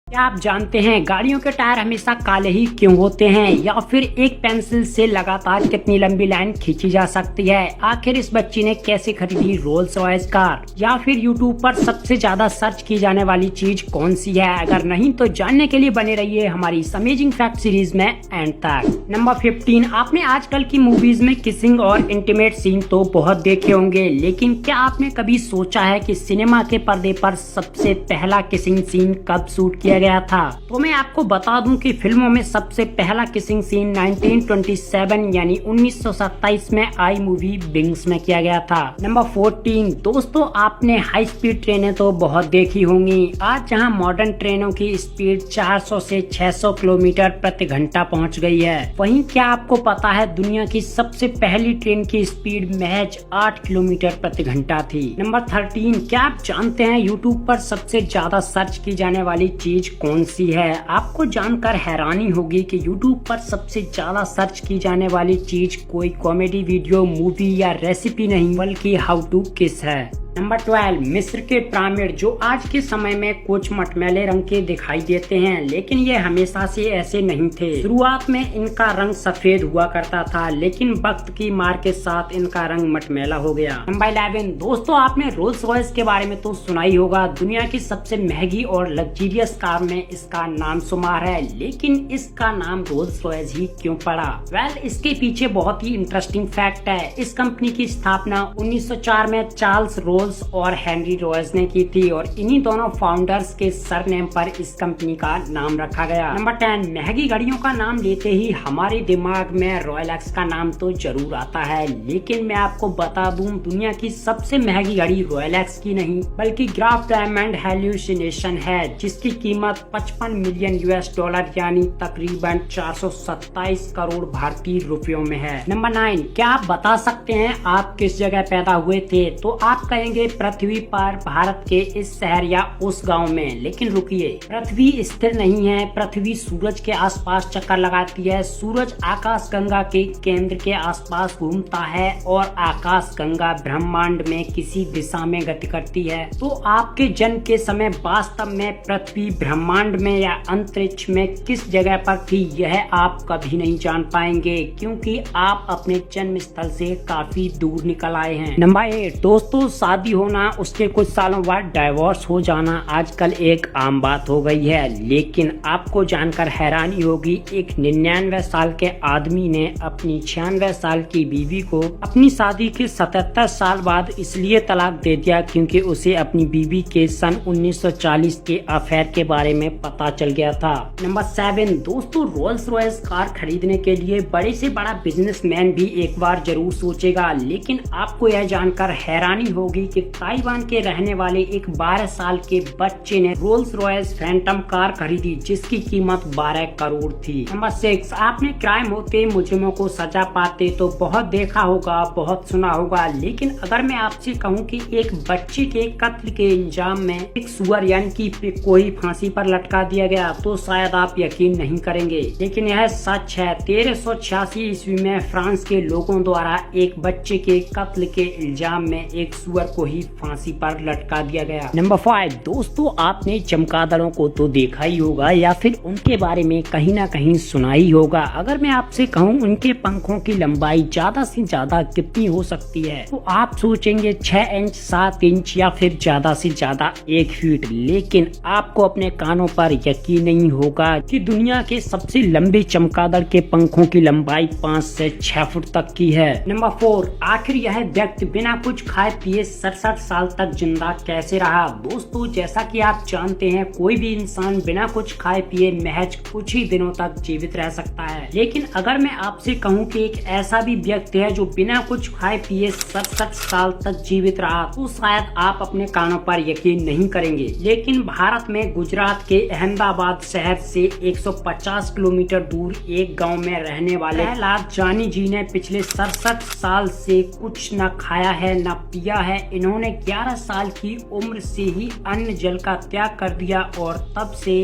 क्या आप जानते हैं गाड़ियों के टायर हमेशा काले ही क्यों होते हैं, या फिर एक पेंसिल से लगातार कितनी लंबी लाइन खींची जा सकती है? आखिर इस बच्ची ने कैसे खरीदी रोल्स रॉयस कार? या फिर यूट्यूब पर सबसे ज्यादा सर्च की जाने वाली चीज कौन सी है? अगर नहीं तो जानने के लिए बने रहिए हमारी अमेजिंग फैक्ट सीरीज में एंड तक। नंबर 15, आपने आजकल की मूवीज में किसिंग और इंटीमेट सीन तो बहुत देखे होंगे, लेकिन क्या आपने कभी सोचा है कि सिनेमा के पर्दे पर सबसे पहला किसिंग सीन कब शूट किया गया था? तो मैं आपको बता दूं कि फिल्मों में सबसे पहला किसिंग सीन 1927 यानी 1927 में आई मूवी विंग्स में किया गया था। नंबर 14, दोस्तों आपने हाई स्पीड ट्रेनें तो बहुत देखी होंगी। आज जहां मॉडर्न ट्रेनों की स्पीड 400 से 600 किलोमीटर प्रति घंटा पहुंच गई है, वहीं क्या आपको पता है दुनिया की सबसे पहली ट्रेन की स्पीड महज 8 किलोमीटर प्रति घंटा थी। नंबर 13, क्या आप जानते हैं यूट्यूब पर सबसे ज्यादा सर्च की जाने वाली चीज कौन सी है? आपको जानकर हैरानी होगी कि YouTube पर सबसे ज्यादा सर्च की जाने वाली चीज कोई कॉमेडी वीडियो, मूवी या रेसिपी नहीं बल्कि हाउ टू किस है। नंबर 12, मिस्र के पिरामिड जो आज के समय में कुछ मटमैले रंग के दिखाई देते हैं, लेकिन ये हमेशा से ऐसे नहीं थे। शुरुआत में इनका रंग सफेद हुआ करता था, लेकिन वक्त की मार के साथ इनका रंग मटमैला हो गया। नंबर 11, दोस्तों आपने रोल्स रॉयस के बारे में तो सुना ही होगा। दुनिया की सबसे महंगी और लग्जरियस कार में इसका नाम शुमार है, लेकिन इसका नाम रोल्स रॉयस ही क्यों पड़ा? वेल, इसके पीछे बहुत ही इंटरेस्टिंग फैक्ट है। इस कंपनी की स्थापना 1904 में चार्ल्स रोल्स और हेनरी रॉयस ने की थी, और इन्हीं दोनों फाउंडर्स के सरनेम पर इस कंपनी का नाम रखा गया। नंबर 10, महंगी घड़ियों का नाम लेते ही हमारे दिमाग में रॉयलेक्स का नाम तो जरूर आता है, लेकिन मैं आपको बता दूं दुनिया की सबसे महंगी घड़ी रॉयलेक्स की नहीं बल्कि ग्राफ डायमंड हेल्यूसिनेशन है, जिसकी कीमत 55 मिलियन US डॉलर यानी तकरीबन 427 करोड़ भारतीय रुपयों में है। नंबर 9, क्या आप बता सकते हैं आप किस जगह पैदा हुए थे? तो आप कहेंगे पृथ्वी पर, भारत के इस शहर या उस गांव में, लेकिन रुकिए, पृथ्वी स्थिर नहीं है। पृथ्वी सूरज के आसपास चक्कर लगाती है। सूरज आकाश गंगा के केंद्र के आसपास घूमता है और आकाश गंगा ब्रह्मांड में किसी दिशा में गति करती है। तो आपके जन्म के समय वास्तव में पृथ्वी ब्रह्मांड में या अंतरिक्ष में किस जगह पर थी, यह आप कभी नहीं जान पाएंगे, क्योंकि आप अपने जन्म स्थल से काफी दूर निकल आए हैं। नंबर 8, दोस्तों शादी होना, उसके कुछ सालों बाद डाइवोर्स हो जाना आजकल एक आम बात हो गई है, लेकिन आपको जानकर हैरानी होगी एक 99 साल के आदमी ने अपनी 96 साल की बीवी को अपनी शादी के 77 साल बाद इसलिए तलाक दे दिया क्योंकि उसे अपनी बीवी के सन 1940 के अफेयर के बारे में पता चल गया था। नंबर 7, दोस्तों रोल्स रॉयस कार खरीदने के लिए बड़े से बड़ा बिजनेसमैन भी एक बार जरूर सोचेगा, लेकिन आपको यह जानकर हैरानी होगी कि ताइवान के रहने वाले एक 12 साल के बच्चे ने रोल्स रॉयस फैंटम कार खरीदी जिसकी कीमत 12 करोड़ थी। नंबर 6, आपने क्राइम होते मुजरिमों को सजा पाते तो बहुत देखा होगा, बहुत सुना होगा, लेकिन अगर मैं आपसे कहूं कि एक बच्चे के कत्ल के इंजाम में एक सुअर यानी कि कोई फांसी पर लटका दिया गया तो शायद आप यकीन नहीं करेंगे, लेकिन यह सच है। 1386 ईस्वी में फ्रांस के लोगों द्वारा एक बच्चे के कत्ल के इल्जाम में एक सुअर को ही फांसी पर लटका दिया गया। नंबर 5, दोस्तों आपने चमगादड़ों को तो देखा ही होगा या फिर उनके बारे में कहीं ना कहीं सुना ही होगा। अगर मैं आपसे कहूँ उनके पंखों की लंबाई ज्यादा से ज्यादा कितनी हो सकती है, तो आप सोचेंगे 6 इंच, 7 इंच या फिर ज्यादा से ज्यादा 1 फीट, लेकिन आपको अपने कानों पर यकीन नहीं होगा कि दुनिया के सबसे लंबे चमगादड़ के पंखों की लंबाई 5 से 6 फुट तक की है। नंबर 4, आखिर यह व्यक्ति बिना कुछ खाए पिए 67 साल तक जिंदा कैसे रहा? दोस्तों जैसा कि आप जानते हैं कोई भी इंसान बिना कुछ खाए पिए महज कुछ ही दिनों तक जीवित रह सकता है, लेकिन अगर मैं आपसे कहूं कि एक ऐसा भी व्यक्ति है जो बिना कुछ खाए पिए 67 साल तक जीवित रहा, तो शायद आप अपने कानों पर यकीन नहीं करेंगे, लेकिन भारत में गुजरात के अहमदाबाद शहर से 150 किलोमीटर दूर एक गाँव में रहने वाले प्रहलाद जानी जी ने पिछले 67 साल से कुछ न खाया है न पिया है। इन्होंने 11 साल की उम्र से ही अन्न जल का त्याग कर दिया और तब से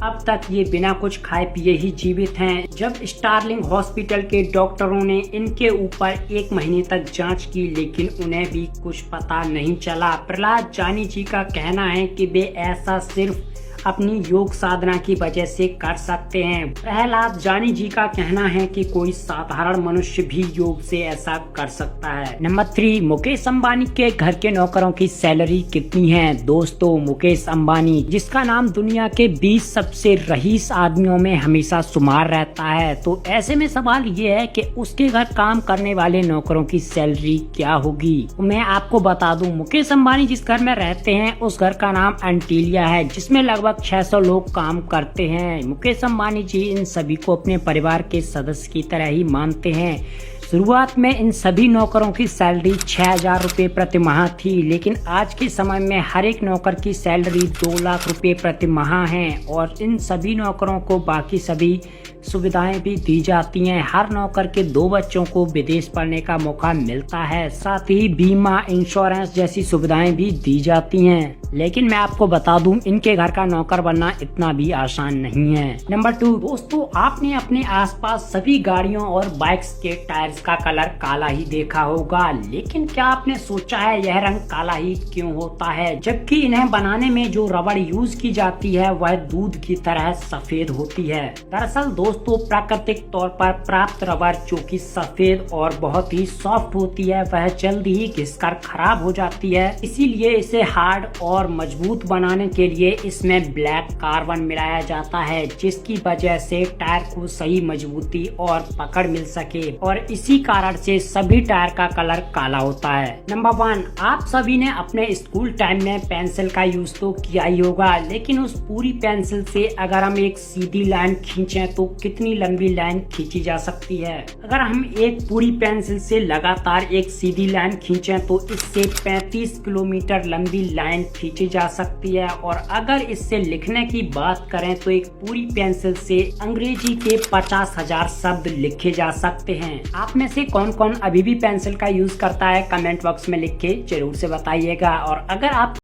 अब तक ये बिना कुछ खाए पिए ही जीवित हैं। जब स्टार्लिंग हॉस्पिटल के डॉक्टरों ने इनके ऊपर 1 महीने तक जांच की, लेकिन उन्हें भी कुछ पता नहीं चला। प्रहलाद जानी जी का कहना है कि वे ऐसा सिर्फ अपनी योग साधना की वजह से कर सकते हैं। प्रहलाद जानी जी का कहना है कि कोई साधारण मनुष्य भी योग से ऐसा कर सकता है। नंबर 3, मुकेश अंबानी के घर के नौकरों की सैलरी कितनी है? दोस्तों, मुकेश अंबानी जिसका नाम दुनिया के 20 सबसे रईस आदमियों में हमेशा शुमार रहता है, तो ऐसे में सवाल ये है कि उसके घर काम करने वाले नौकरों की सैलरी क्या होगी। तो मैं आपको बता दूं, मुकेश अंबानी जिस घर में रहते हैं उस घर का नाम एंटीलिया है, जिसमें लगभग 600 लोग काम करते हैं। मुकेश अंबानी जी इन सभी को अपने परिवार के सदस्य की तरह ही मानते हैं। शुरुआत में इन सभी नौकरों की सैलरी 6,000 रुपए प्रति माह थी, लेकिन आज के समय में हर एक नौकर की सैलरी 2 लाख रुपए प्रति माह है और इन सभी नौकरों को बाकी सभी सुविधाएं भी दी जाती हैं। हर नौकर के 2 बच्चों को विदेश पढ़ने का मौका मिलता है, साथ ही बीमा, इंश्योरेंस जैसी सुविधाएं भी दी जाती हैं। लेकिन मैं आपको बता दूं, इनके घर का नौकर बनना इतना भी आसान नहीं है। नंबर 2, दोस्तों, आपने अपने आसपास सभी गाड़ियों और बाइक्स के टायर्स का कलर काला ही देखा होगा, लेकिन क्या आपने सोचा है यह रंग काला ही क्यों होता है, जबकि इन्हें बनाने में जो रबड़ यूज की जाती है वह दूध की तरह सफेद होती है। दरअसल दोस्तों, प्राकृतिक तौर पर प्राप्त रबड़ जो कि सफेद और बहुत ही सॉफ्ट होती है, वह जल्दी ही घिसकर खराब हो जाती है। इसीलिए इसे हार्ड और मजबूत बनाने के लिए इसमें ब्लैक कार्बन मिलाया जाता है, जिसकी वजह से टायर को सही मजबूती और पकड़ मिल सके, और इसी कारण से सभी टायर का कलर काला होता है। नंबर 1, आप सभी ने अपने स्कूल टाइम में पेंसिल का यूज तो किया ही होगा, लेकिन उस पूरी पेंसिल से अगर हम एक सीधी लाइन खींचें तो कितनी लंबी लाइन खींची जा सकती है? अगर हम एक पूरी पेंसिल से लगातार एक सीधी लाइन खींचें तो इससे 35 किलोमीटर लंबी लाइन खींची जा सकती है। और अगर इससे लिखने की बात करें तो एक पूरी पेंसिल से अंग्रेजी के 50,000 शब्द लिखे जा सकते हैं। आप में से कौन कौन अभी भी पेंसिल का यूज करता है, कमेंट बॉक्स में लिख के जरूर से बताइएगा। और अगर आप